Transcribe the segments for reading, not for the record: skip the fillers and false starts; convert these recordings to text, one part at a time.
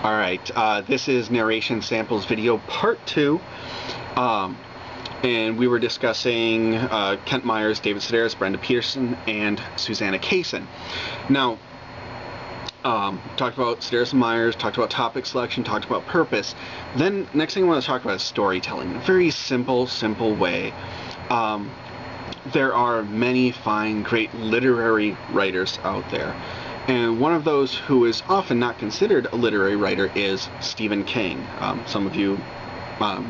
Alright, this is Narration Samples video part 2, and we were discussing Kent Myers, David Sedaris, Brenda Peterson, and Susanna Kaysen. Now, talked about Sedaris and Myers, talked about topic selection, talked about purpose. Then, next thing I want to talk about is storytelling in a very simple way. There are many fine, great literary writers out there. And one of those who is often not considered a literary writer is Stephen King. Some of you,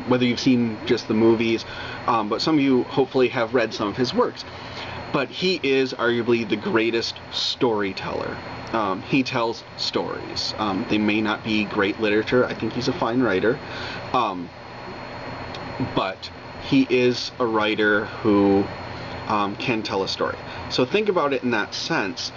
whether you've seen just the movies, but some of you hopefully have read some of his works. But he is arguably the greatest storyteller. He tells stories. They may not be great literature. I think he's a fine writer. But he is a writer who can tell a story. So think about it in that sense.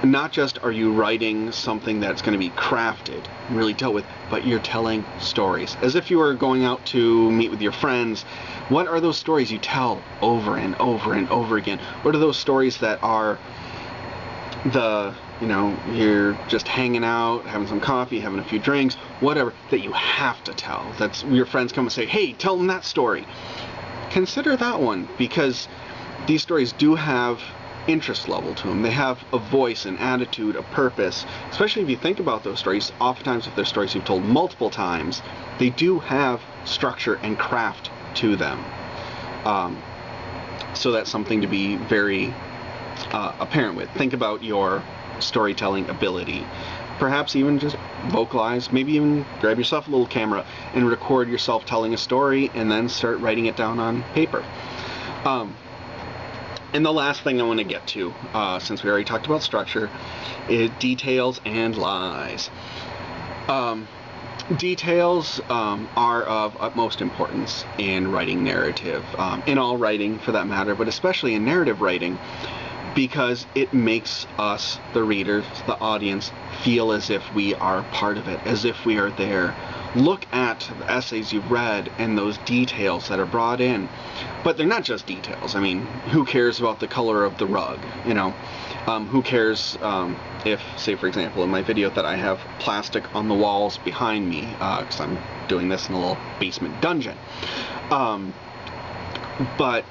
Not just are you writing something that's going to be crafted, really dealt with, but you're telling stories. As if you were going out to meet with your friends. What are those stories you tell over and over and over again? What are those stories that are you're just hanging out, having some coffee, having a few drinks, whatever, that you have to tell? That's your friends come and say, hey, tell them that story. Consider that one, because these stories do have interest level to them. They have a voice, an attitude, a purpose. Especially if you think about those stories, oftentimes if they're stories you've told multiple times, they do have structure and craft to them. So that's something to be very apparent with. Think about your storytelling ability. Perhaps even just vocalize, maybe even grab yourself a little camera and record yourself telling a story and then start writing it down on paper. And the last thing I want to get to, since we already talked about structure, is details and lies. Details are of utmost importance in writing narrative, in all writing for that matter, but especially in narrative writing, because it makes us, the readers, the audience, feel as if we are part of it, as if we are there. Look at the essays you've read and those details that are brought in. But they're not just details. I mean, who cares about the color of the rug? Who cares if, say for example, in my video that I have plastic on the walls behind me, because I'm doing this in a little basement dungeon. But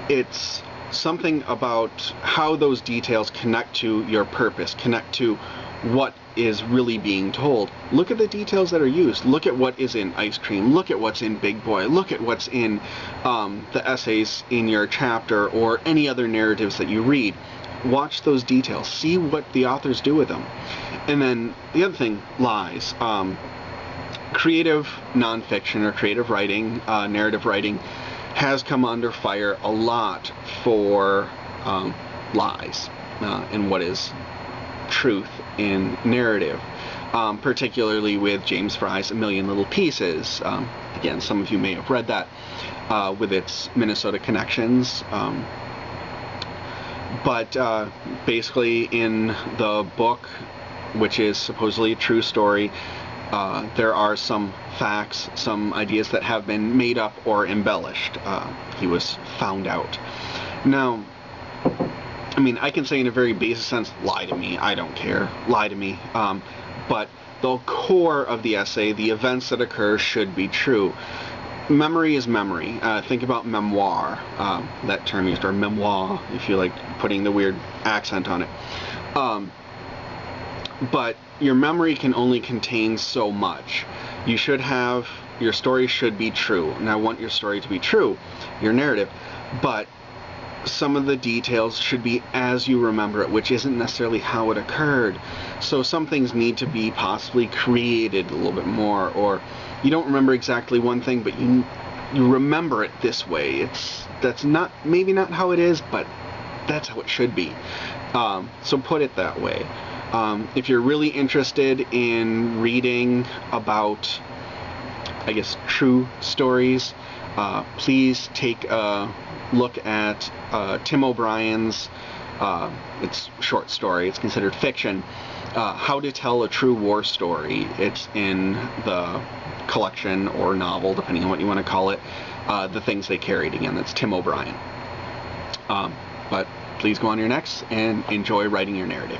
it's something about how those details connect to your purpose, connect to what is really being told. Look at the details that are used. Look at what is in Ice Cream. Look at what's in Big Boy. Look at what's in the essays in your chapter or any other narratives that you read. Watch those details. See what the authors do with them. And then the other thing, lies. Creative nonfiction or creative writing, narrative writing, has come under fire a lot for lies and what is truth in narrative, particularly with James Fry's A Million Little Pieces. Again, some of you may have read that with its Minnesota connections. But basically in the book, which is supposedly a true story, there are some facts, some ideas that have been made up or embellished. He was found out. Now, I mean, I can say in a very basic sense, lie to me, I don't care, lie to me. But the core of the essay, the events that occur, should be true. Memory is memory. Think about memoir, that term used, or memoir, if you like putting the weird accent on it. But your memory can only contain so much. You should have, your story should be true. And I want your story to be true, your narrative, but some of the details should be as you remember it, which isn't necessarily how it occurred. So some things need to be possibly created a little bit more, or you don't remember exactly one thing, but you remember it this way. That's not, maybe not how it is, but that's how it should be. So put it that way. If you're really interested in reading about, I guess, true stories, please take a look at Tim O'Brien's, it's short story, it's considered fiction, How to Tell a True War Story. It's in the collection or novel, depending on what you want to call it, The Things They Carried. Again, that's Tim O'Brien. But please go on your next and enjoy writing your narrative.